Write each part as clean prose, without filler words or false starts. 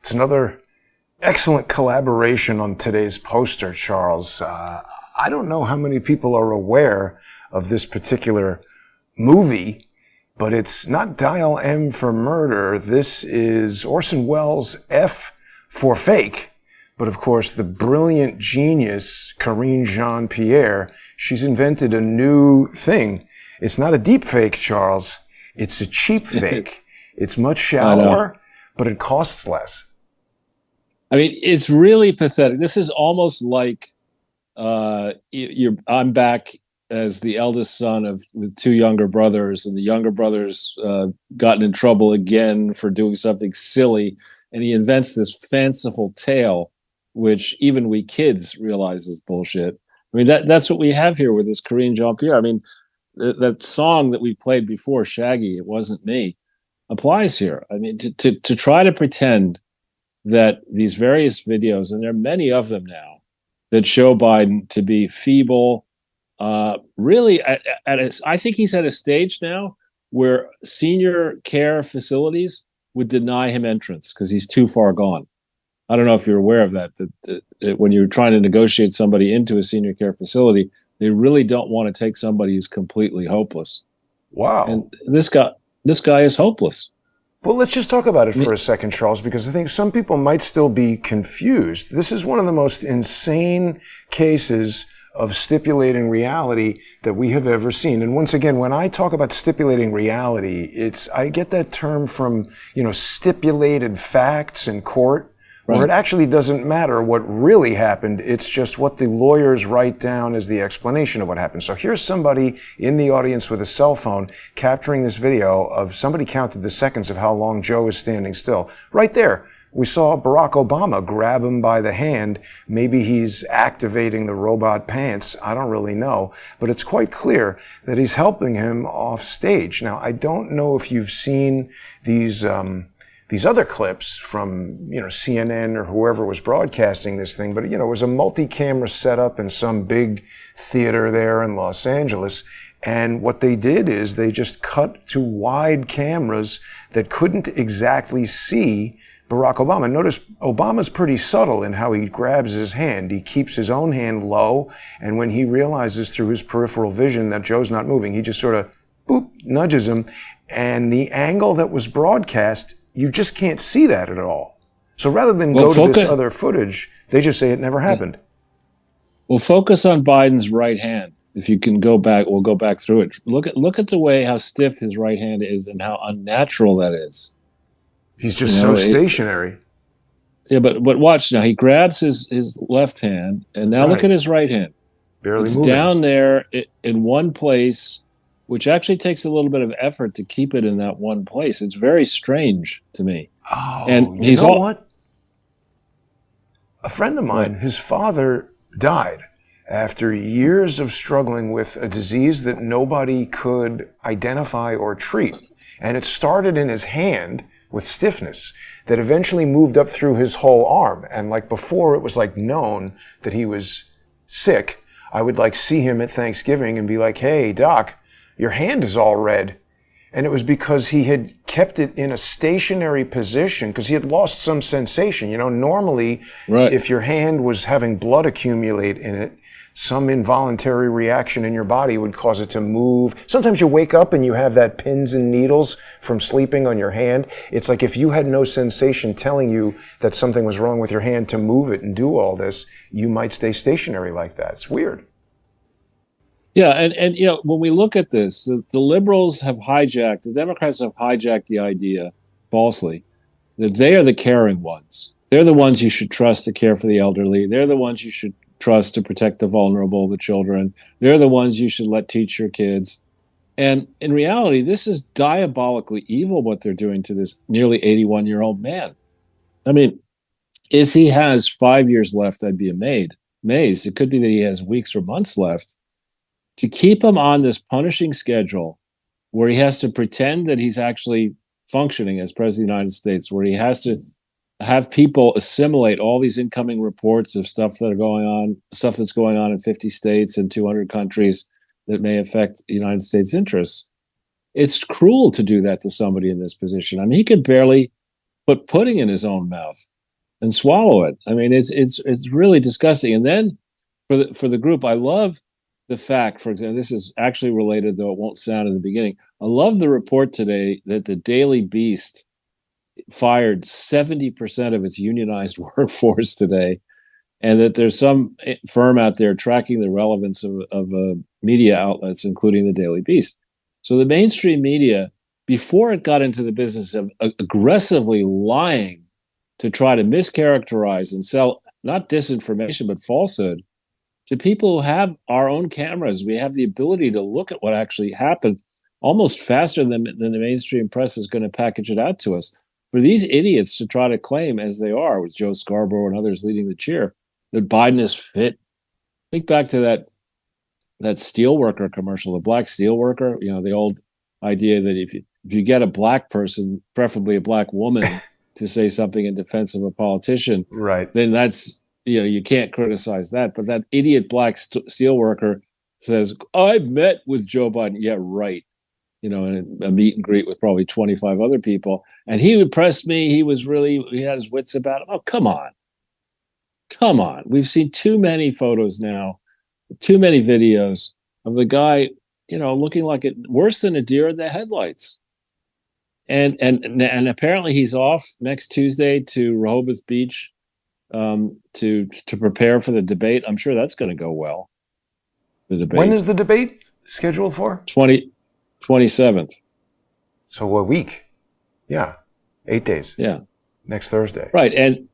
It's another excellent collaboration on today's poster, Charles. I don't know how many people are aware of this particular movie, but it's not Dial M for Murder. This is Orson Welles' F for Fake. But of course, the brilliant genius, Karine Jean-Pierre, she's invented a new thing. It's not a deep fake, Charles. It's a cheap fake. It's much shallower, but it costs less. I mean, it's really pathetic. This is almost like I'm back as the eldest son with two younger brothers, and the younger brothers gotten in trouble again for doing something silly, and he invents this fanciful tale, which even we kids realize is bullshit. I mean, that's what we have here with this Karine Jean-Pierre. I mean, that song that we played before, Shaggy, It Wasn't Me, applies here. I mean, to try to pretend that these various videos, and there are many of them now, that show Biden to be feeble, really, I think he's at a stage now where senior care facilities would deny him entrance because he's too far gone. I don't know if you're aware of that when you're trying to negotiate somebody into a senior care facility, they really don't want to take somebody who's completely hopeless. Wow. And this guy is hopeless. Well, let's just talk about it for a second, Charles, because I think some people might still be confused. This is one of the most insane cases of stipulating reality that we have ever seen. And once again, when I talk about stipulating reality, I get that term from, stipulated facts in court, where it actually doesn't matter what really happened. It's just what the lawyers write down as the explanation of what happened. So here's somebody in the audience with a cell phone capturing this video of somebody counted the seconds of how long Joe is standing still. Right there. We saw Barack Obama grab him by the hand. Maybe he's activating the robot pants. I don't really know. But it's quite clear that he's helping him off stage. Now, I don't know if you've seen these other clips from, CNN or whoever was broadcasting this thing, but, it was a multi-camera setup in some big theater there in Los Angeles. And what they did is they just cut to wide cameras that couldn't exactly see Barack Obama. Notice Obama's pretty subtle in how he grabs his hand. He keeps his own hand low, and when he realizes through his peripheral vision that Joe's not moving, he just sort of, boop, nudges him. And the angle that was broadcast, you just can't see that at all. So rather than go to this other footage, they just say it never happened. Well, focus on Biden's right hand. If you can go back, we'll go back through it. Look at the way how stiff his right hand is and how unnatural that is. He's just so stationary. Yeah, but watch now. He grabs his left hand, and now look at his right hand. Barely it's moving. Down there in one place, which actually takes a little bit of effort to keep it in that one place. It's very strange to me. Oh, and you know what? A friend of mine, his father died after years of struggling with a disease that nobody could identify or treat. And it started in his hand with stiffness that eventually moved up through his whole arm. And like before, it was like known that he was sick. I would see him at Thanksgiving and be like, "Hey, Doc, your hand is all red." And it was because he had kept it in a stationary position because he had lost some sensation. Normally, if your hand was having blood accumulate in it, some involuntary reaction in your body would cause it to move. Sometimes you wake up and you have that pins and needles from sleeping on your hand. It's like if you had no sensation telling you that something was wrong with your hand to move it and do all this, you might stay stationary like that. It's weird. Yeah, and when we look at this, the liberals have hijacked, the Democrats have hijacked the idea, falsely, that they are the caring ones. They're the ones you should trust to care for the elderly. They're the ones you should trust to protect the vulnerable, the children. They're the ones you should let teach your kids. And in reality, this is diabolically evil what they're doing to this nearly 81-year-old man. I mean, if he has 5 years left, I'd be amazed. It could be that he has weeks or months left. To keep him on this punishing schedule where he has to pretend that he's actually functioning as president of the United States, where he has to have people assimilate all these incoming reports of stuff that's going on in 50 states and 200 countries that may affect the United States interests. It's cruel to do that to somebody in this position. I mean, he could barely put pudding in his own mouth. and swallow it. I mean, it's really disgusting. And then for the group, I love the fact, for example, this is actually related, though it won't sound in the beginning. I love the report today that the Daily Beast fired 70% of its unionized workforce today, and that there's some firm out there tracking the relevance of media outlets, including the Daily Beast. So the mainstream media, before it got into the business of aggressively lying to try to mischaracterize and sell not disinformation, but falsehood to people who have our own cameras, we have the ability to look at what actually happened almost faster than the mainstream press is going to package it out to us. For these idiots to try to claim, as they are, with Joe Scarborough and others leading the cheer, that Biden is fit. Think back to that steelworker commercial, the black steelworker, the old idea that if you get a black person, preferably a black woman, to say something in defense of a politician, right, then that's, you can't criticize that. But that idiot black steelworker says, I met with Joe Biden. Yeah, right. In a meet and greet with probably 25 other people. And he impressed me. He had his wits about him. Oh, come on. Come on. We've seen too many photos now, too many videos of the guy, looking like worse than a deer in the headlights. And apparently he's off next Tuesday to Rehoboth Beach to prepare for the debate. I'm sure that's going to go well. The debate. When is the debate scheduled for? 27th. So a week. Yeah. 8 days. Yeah. Next Thursday. Right. And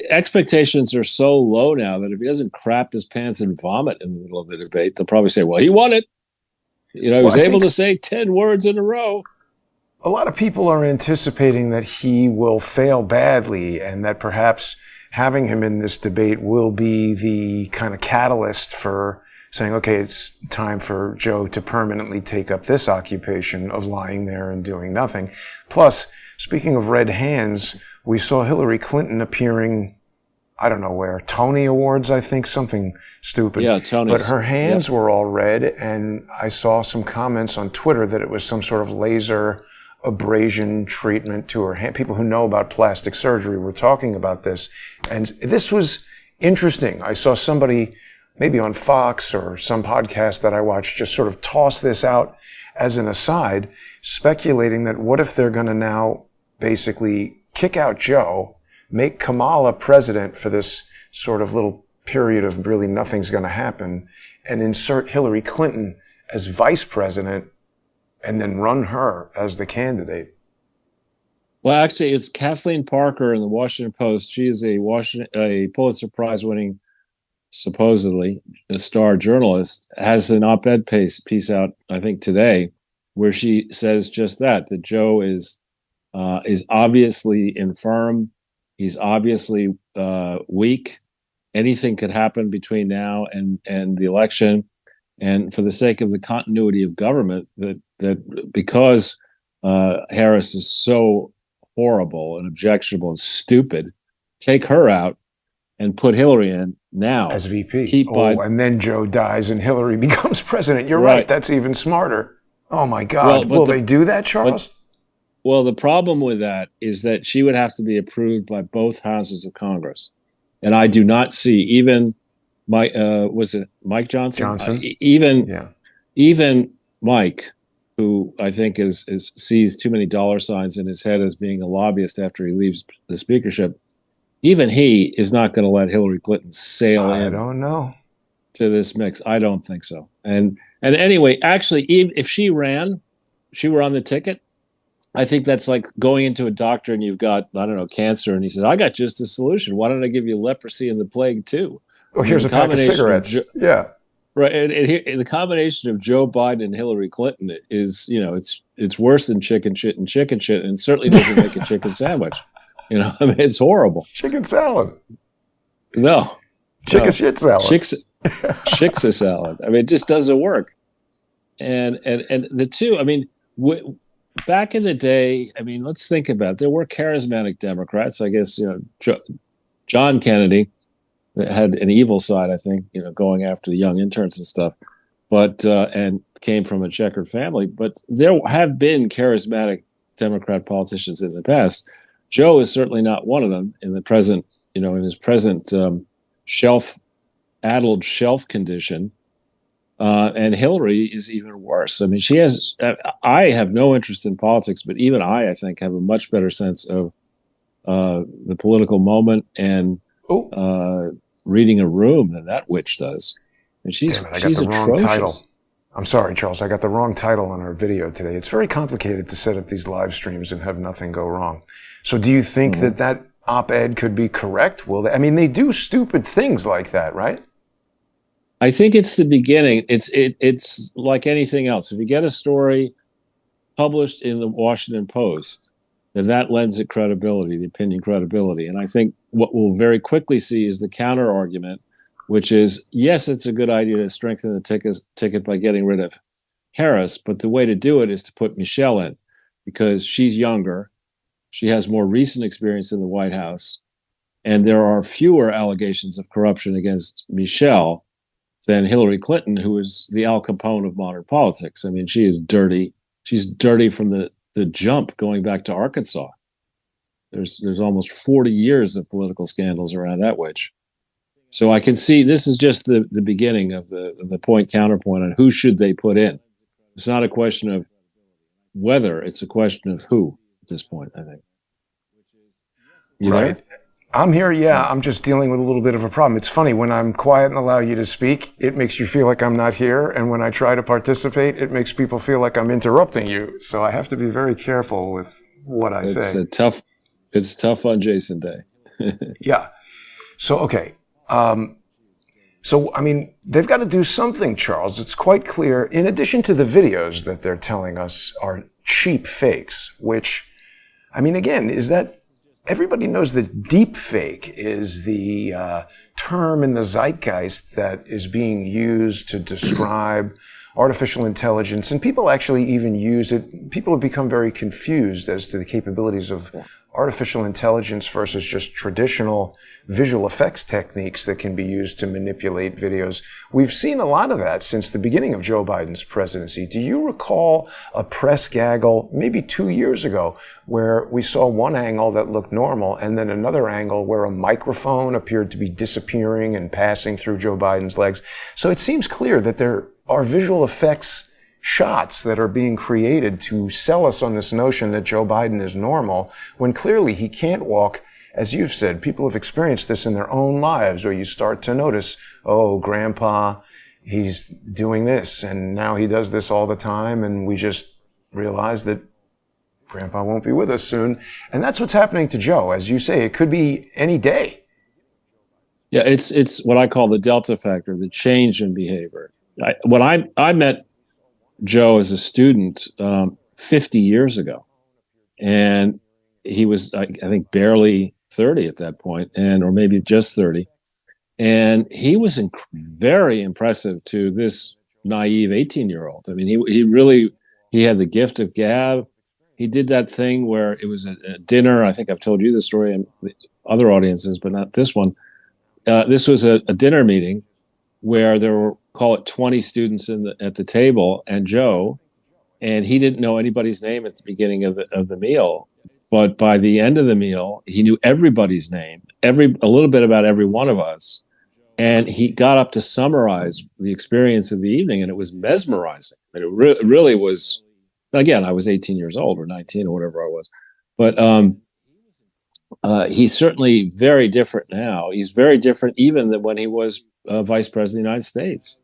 expectations are so low now that if he doesn't crap his pants and vomit in the middle of the debate, they'll probably say, well, he won it. He was able to say 10 words in a row. A lot of people are anticipating that he will fail badly and that perhaps having him in this debate will be the kind of catalyst for saying, okay, it's time for Joe to permanently take up this occupation of lying there and doing nothing. Plus, speaking of red hands, we saw Hillary Clinton appearing, I don't know where, Tony Awards, I think, something stupid. Yeah, Tony's. But her hands were all red, and I saw some comments on Twitter that it was some sort of laser abrasion treatment to her hand. People who know about plastic surgery were talking about this. And this was interesting. I saw somebody, maybe on Fox or some podcast that I watched, just sort of toss this out as an aside, speculating that what if they're going to now basically kick out Joe, make Kamala president for this sort of little period of really nothing's going to happen, and insert Hillary Clinton as vice president and then run her as the candidate. Well, actually, it's Kathleen Parker in the Washington Post. She is a Pulitzer Prize winning, supposedly, a star journalist, has an op-ed piece out, I think, today, where she says just that Joe is obviously infirm. He's obviously weak. Anything could happen between now and the election. And for the sake of the continuity of government, that because Harris is so horrible and objectionable and stupid, take her out and put Hillary in now as VP. And then Joe dies and Hillary becomes president. You're right. That's even smarter. Oh my God. Will they do that, Charles? Well, the problem with that is that she would have to be approved by both houses of Congress. And I do not see even was it Mike Johnson? Even Mike, who I think sees too many dollar signs in his head as being a lobbyist after he leaves the speakership. Even he is not going to let Hillary Clinton sail in. I don't know. To this mix. I don't think so. And anyway, actually, even if she were on the ticket, I think that's like going into a doctor and you've got, I don't know, cancer, and he says, I got just a solution. Why don't I give you leprosy and the plague too? Oh, here's a pack of cigarettes. Yeah. Right. And the combination of Joe Biden and Hillary Clinton is, it's worse than chicken shit, and it certainly doesn't make a chicken sandwich. I mean, it's horrible. Chicken salad. No. Chicken shit salad. Chicksa salad. I mean, it just doesn't work. And the two, I mean, back in the day, I mean, let's think about it. There were charismatic Democrats. I guess, John Kennedy had an evil side, I think, going after the young interns and stuff, but and came from a checkered family. But there have been charismatic Democrat politicians in the past. Joe is certainly not one of them in the present, in his present addled shelf condition. And Hillary is even worse. I mean, she has. I have no interest in politics, but even I think, have a much better sense of the political moment and reading a room than that witch does. And she's atrocious. Title. I'm sorry, Charles. I got the wrong title on our video today. It's very complicated to set up these live streams and have nothing go wrong. So, do you think that op-ed could be correct? They do stupid things like that, right? I think it's the beginning. It's like anything else. If you get a story published in the Washington Post, then that lends it credibility, the opinion credibility. And I think what we'll very quickly see is the counter argument, which is, yes, it's a good idea to strengthen the ticket by getting rid of Harris, but the way to do it is to put Michelle in, because she's younger, she has more recent experience in the White House, and there are fewer allegations of corruption against Michelle than Hillary Clinton, who is the Al Capone of modern politics. I mean, she is dirty. She's dirty from the jump, going back to Arkansas. There's almost 40 years of political scandals around that witch. So I can see this is just the beginning of the counterpoint on who should they put in. It's not a question of whether, it's a question of who at this point, I think. You right. There? I'm here, yeah. I'm just dealing with a little bit of a problem. It's funny, when I'm quiet and allow you to speak, it makes you feel like I'm not here. And when I try to participate, it makes people feel like I'm interrupting you. So I have to be very careful with what I say. It's tough on Jason Day. Yeah. So, okay. They've got to do something, Charles. It's quite clear, in addition to the videos that they're telling us are cheap fakes, which, again, is that everybody knows that deep fake is the term in the zeitgeist that is being used to describe artificial intelligence, and people actually even use it. People have become very confused as to the capabilities of artificial intelligence versus just traditional visual effects techniques that can be used to manipulate videos. We've seen a lot of that since the beginning of Joe Biden's presidency. Do you recall a press gaggle maybe 2 years ago where we saw one angle that looked normal and then another angle where a microphone appeared to be disappearing and passing through Joe Biden's legs? So it seems clear that there are visual effects shots that are being created to sell us on this notion that Joe Biden is normal, when clearly he can't walk. As you've said, people have experienced this in their own lives, where you start to notice, oh, grandpa, he's doing this, and now he does this all the time, and we just realize that grandpa won't be with us soon. And that's what's happening to Joe. As you say, it could be any day. Yeah, it's what I call the Delta factor, the change in behavior. When I met Joe as a student 50 years ago, and he was, I think, barely 30 at that point, or maybe just 30, and he was very impressive to this naive 18-year-old. I mean, he had the gift of gab. He did that thing where it was a dinner. I think I've told you the story in other audiences, but not this one. This was a dinner meeting where there were, call it 20 students at the table, and Joe, and he didn't know anybody's name at the beginning of the meal, but by the end of the meal, he knew everybody's name, a little bit about every one of us, and he got up to summarize the experience of the evening, and it was mesmerizing. And it really was. Again, I was 18 years old or 19 or whatever I was, but he's certainly very different now. He's very different even than when he was vice president of the United States.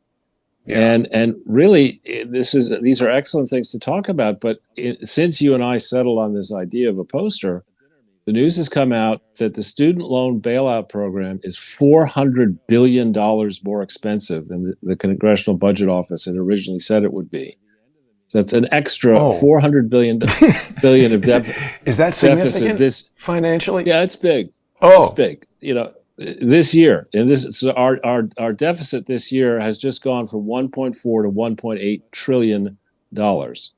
Yeah. And really, these are excellent things to talk about. But since you and I settled on this idea of a poster, the news has come out that the student loan bailout program is $400 billion more expensive than the Congressional Budget Office had originally said it would be. So that's an extra $400 billion of deficit. Is that significant financially? Yeah, it's big. Oh, it's big. This year, and so our deficit this year has just gone from 1.4 to 1.8 trillion dollars.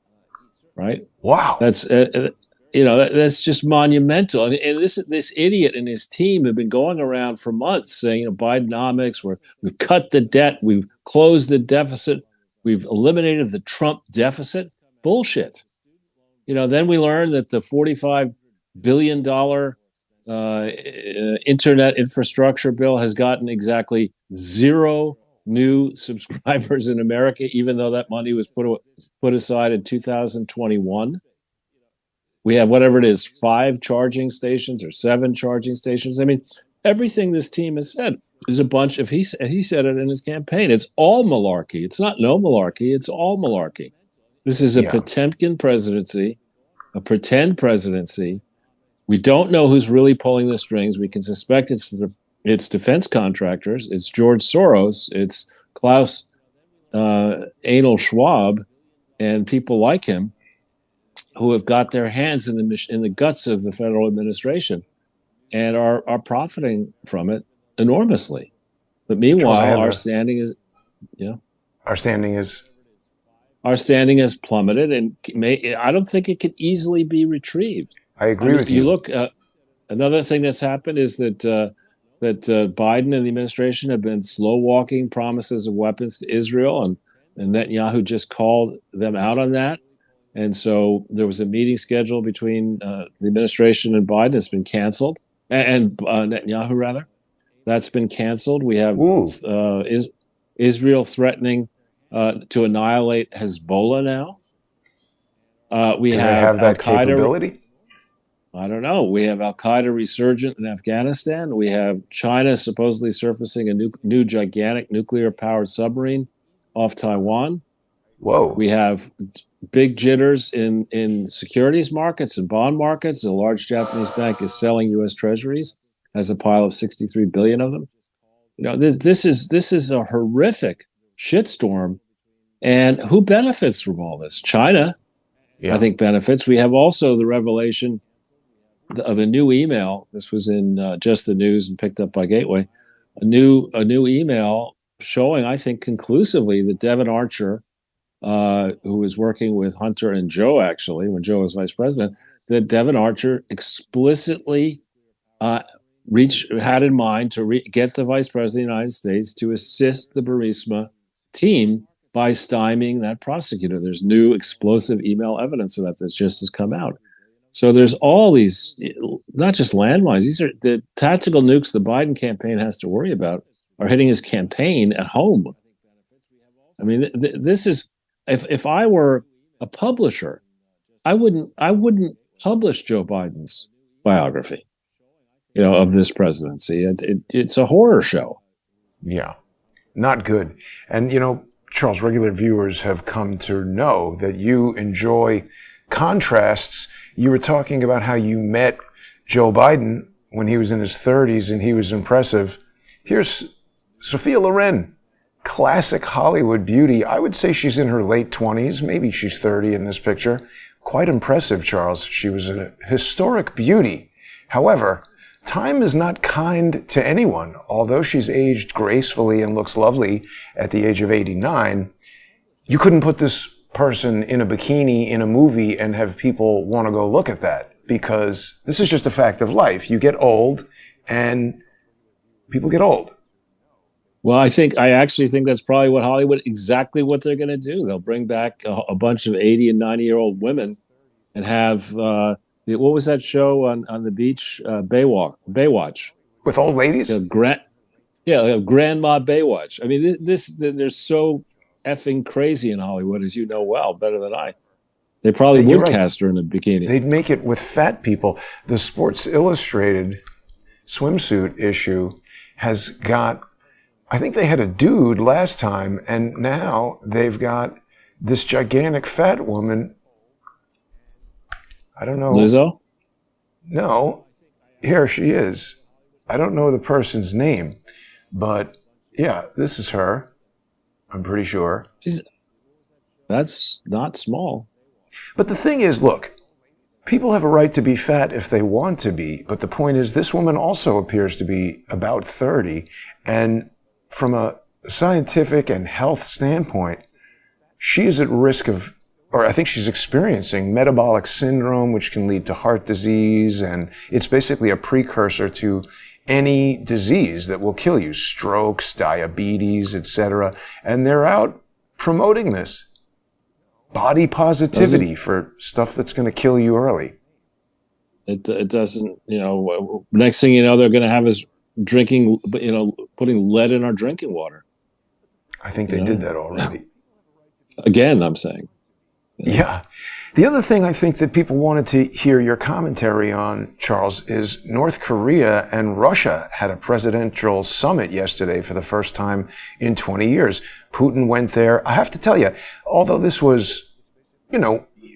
Right? Wow. That's that's just monumental. And this idiot and his team have been going around for months saying, Bidenomics, we've cut the debt, we've closed the deficit, we've eliminated the Trump deficit. Bullshit. Then we learned that the $45 billion internet infrastructure bill has gotten exactly zero new subscribers in America, even though that money was put aside in 2021. We have whatever it is, 5 charging stations or 7 charging stations. I mean, everything this team has said is a bunch of, he said it in his campaign. It's all malarkey. It's not no malarkey. It's all malarkey. This is a Yeah. Potemkin presidency, a pretend presidency. We don't know who's really pulling the strings. We can suspect it's defense contractors. It's George Soros. It's Klaus Anal Schwab and people like him who have got their hands in the guts of the federal administration and are profiting from it enormously. But meanwhile, our standing is plummeted, and I don't think it could easily be retrieved. I agree with you. You look. Another thing that's happened is that Biden and the administration have been slow walking promises of weapons to Israel, and Netanyahu just called them out on that. And so there was a meeting scheduled between the administration and Biden. It's been canceled, and Netanyahu rather. That's been canceled. We have Israel threatening to annihilate Hezbollah now. We have that capability. I don't know. We have Al-Qaeda resurgent in Afghanistan. We have China supposedly surfacing a new gigantic nuclear-powered submarine off Taiwan. Whoa. We have big jitters in securities markets and bond markets. A large Japanese bank is selling U.S. Treasuries, has a pile of 63 billion of them. You know, this is a horrific shitstorm. And who benefits from all this? China, I think, benefits. We have also the revelation of a new email. This was in Just the News and picked up by Gateway. A new email showing, I think, conclusively that Devon Archer, who was working with Hunter and Joe, actually, when Joe was vice president, that Devon Archer explicitly had in mind to get the vice president of the United States to assist the Burisma team by stymieing that prosecutor. There's new explosive email evidence of that just has come out. So there's all these, not just landmines, these are the tactical nukes the Biden campaign has to worry about are hitting his campaign at home. I mean, this is, if I were a publisher, I wouldn't publish Joe Biden's biography, of this presidency. It's a horror show. Yeah, not good. And, Charles, regular viewers have come to know that you enjoy contrasts. You were talking about how you met Joe Biden when he was in his 30s and he was impressive. Here's Sophia Loren, classic Hollywood beauty. I would say she's in her late 20s. Maybe she's 30 in this picture. Quite impressive, Charles. She was a historic beauty. However, time is not kind to anyone. Although she's aged gracefully and looks lovely at the age of 89, you couldn't put this person in a bikini in a movie and have people want to go look at that, because this is just a fact of life. You get old and people get old. Well, I actually think that's probably exactly what they're going to do. They'll bring back a bunch of 80 and 90-year-old women and have, what was that show on the beach? Baywatch. With old ladies? Grandma Baywatch. I mean, they're so effing crazy in Hollywood, as you know well, better than I. They probably would cast her in a bikini. They'd make it with fat people. The Sports Illustrated swimsuit issue has got, I think they had a dude last time, and now they've got this gigantic fat woman. I don't know. Lizzo? No. Here she is. I don't know the person's name, but yeah, this is her. I'm pretty sure. That's not small. But the thing is, look, people have a right to be fat if they want to be, but the point is this woman also appears to be about 30, and from a scientific and health standpoint, she is at risk of, or I think she's experiencing metabolic syndrome, which can lead to heart disease, and it's basically a precursor to any disease that will kill you, strokes, diabetes, etc. And they're out promoting this. Body positivity for stuff that's going to kill you early. It doesn't, next thing you know, they're going to have us drinking, putting lead in our drinking water. I think You they did know, that already. again, I'm saying. Yeah. The other thing I think that people wanted to hear your commentary on, Charles, is North Korea and Russia had a presidential summit yesterday for the first time in 20 years. Putin went there. I have to tell you, although this was,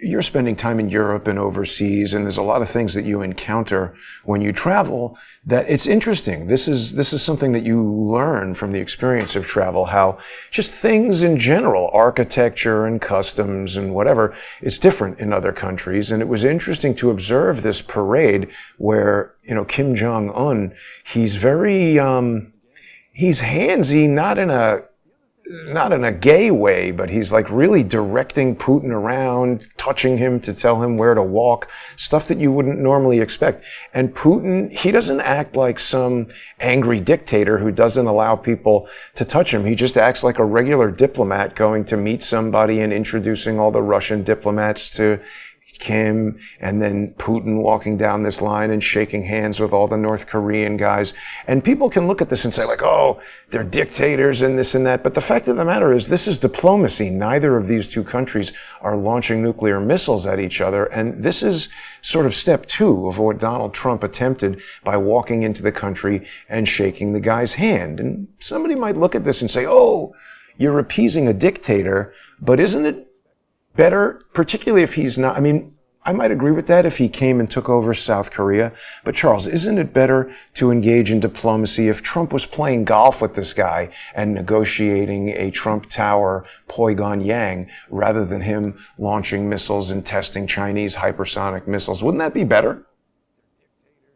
you're spending time in Europe and overseas, and there's a lot of things that you encounter when you travel that it's interesting. This is something that you learn from the experience of travel, how just things in general, architecture and customs and whatever, is different in other countries. And it was interesting to observe this parade where, Kim Jong-un, he's very, he's handsy, not in a gay way, but he's like really directing Putin around, touching him to tell him where to walk, stuff that you wouldn't normally expect. And Putin, he doesn't act like some angry dictator who doesn't allow people to touch him. He just acts like a regular diplomat going to meet somebody and introducing all the Russian diplomats to Kim, and then Putin walking down this line and shaking hands with all the North Korean guys. And people can look at this and say like, oh, they're dictators and this and that. But the fact of the matter is this is diplomacy. Neither of these two countries are launching nuclear missiles at each other. And this is sort of step two of what Donald Trump attempted by walking into the country and shaking the guy's hand. And somebody might look at this and say, oh, you're appeasing a dictator, but isn't it better, particularly if he's not, I might agree with that if he came and took over South Korea. But Charles, isn't it better to engage in diplomacy if Trump was playing golf with this guy and negotiating a Trump Tower Pyongyang rather than him launching missiles and testing Chinese hypersonic missiles? Wouldn't that be better?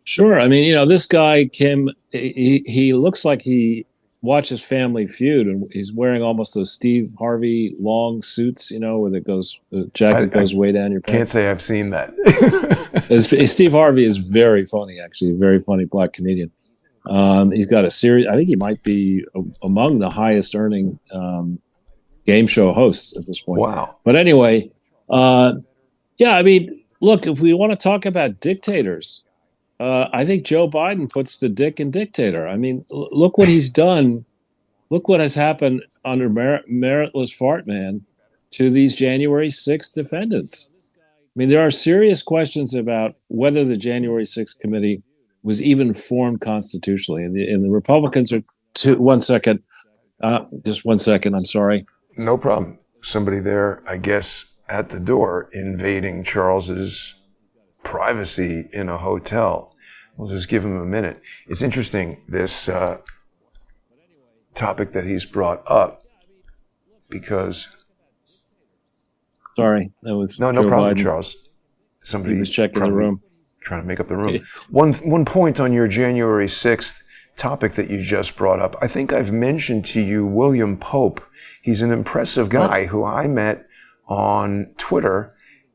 Sure. This guy, Kim, he looks like he watches Family Feud, and he's wearing almost those Steve Harvey long suits, where the jacket goes way down your pants. Can't say I've seen that. Steve Harvey is very funny, actually, a very funny black comedian. He's got a series. I think he might be among the highest earning game show hosts at this point. Wow. But anyway, look, if we want to talk about dictators, I think Joe Biden puts the dick in dictator. Look what he's done. Look what has happened under meritless fart man to these January 6th defendants. There are serious questions about whether the January 6th committee was even formed constitutionally. And the Republicans are just 1 second. I'm sorry. No problem. Somebody there, I guess, at the door invading Charles's privacy in a hotel. We'll just give him a minute. It's interesting, this topic that he's brought up, because... Sorry, that was no problem, Biden. Charles. Somebody was checking the room. Trying to make up the room. One point on your January 6th topic that you just brought up. I think I've mentioned to you William Pope. He's an impressive guy who I met on Twitter.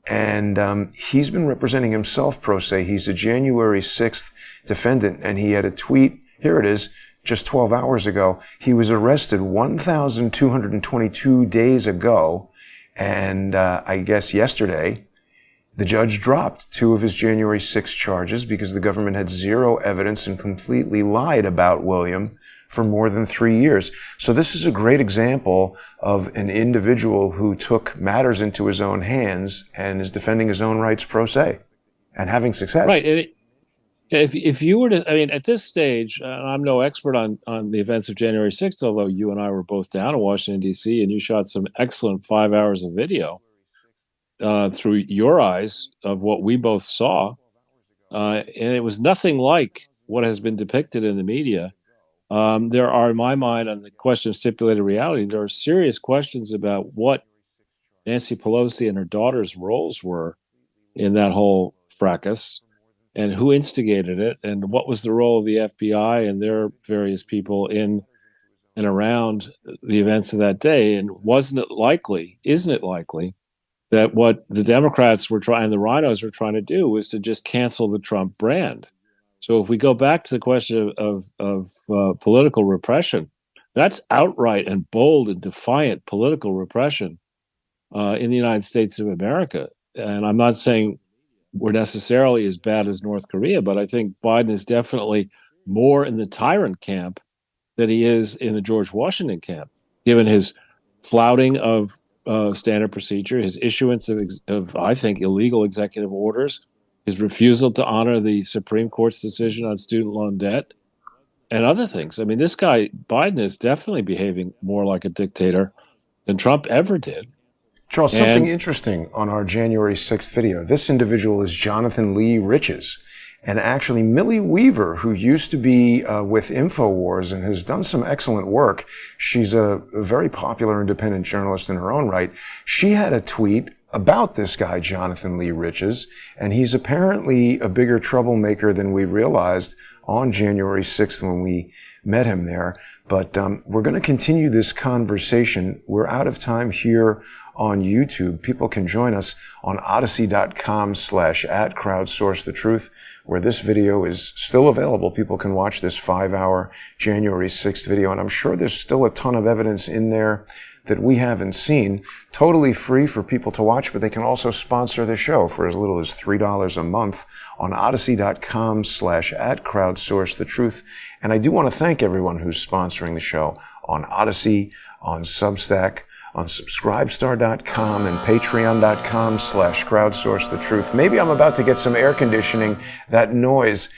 And he's been representing himself pro se. He's a January 6th defendant, and he had a tweet. Here it is, just 12 hours ago. He was arrested 1,222 days ago, and I guess yesterday, the judge dropped 2 of his January 6th charges because the government had zero evidence and completely lied about William for more than 3 years. So this is a great example of an individual who took matters into his own hands and is defending his own rights pro se and having success. Right. If you were to, at this stage, I'm no expert on the events of January 6th, although you and I were both down in Washington, D.C., and you shot some excellent 5 hours of video through your eyes of what we both saw. And it was nothing like what has been depicted in the media. There are, in my mind, on the question of stipulated reality, there are serious questions about what Nancy Pelosi and her daughter's roles were in that whole fracas, and who instigated it, and what was the role of the FBI and their various people in and around the events of that day. And isn't it likely that what the Democrats were trying, the rhinos were trying to do, was to just cancel the Trump brand? So if we go back to the question of political repression, that's outright and bold and defiant political repression in the United States of America. And I'm not saying were necessarily as bad as North Korea, but I think Biden is definitely more in the tyrant camp than he is in the George Washington camp, given his flouting of standard procedure, his issuance of, I think, illegal executive orders, his refusal to honor the Supreme Court's decision on student loan debt, and other things. I mean, this guy, Biden, is definitely behaving more like a dictator than Trump ever did. Charles, something interesting on our January 6th video. This individual is Jonathan Lee Riches. And actually, Millie Weaver, who used to be with InfoWars and has done some excellent work, she's a very popular independent journalist in her own right. She had a tweet about this guy, Jonathan Lee Riches, and he's apparently a bigger troublemaker than we realized on January 6th when we met him there. But we're going to continue this conversation. We're out of time here on YouTube. People can join us on odyssey.com/@crowdsourcethetruth, where this video is still available. People can watch this 5-hour January 6th video, and I'm sure there's still a ton of evidence in there that we haven't seen. Totally free for people to watch, but they can also sponsor the show for as little as $3 a month on odyssey.com/@crowdsourcethetruth. And I do want to thank everyone who's sponsoring the show on Odyssey, on Substack, on subscribestar.com and patreon.com/crowdsourcethetruth. Maybe I'm about to get some air conditioning. That noise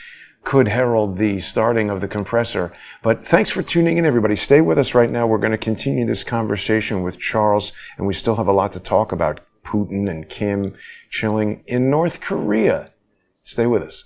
could herald the starting of the compressor. But thanks for tuning in, everybody. Stay with us right now. We're going to continue this conversation with Charles, and we still have a lot to talk about. Putin and Kim chilling in North Korea. Stay with us.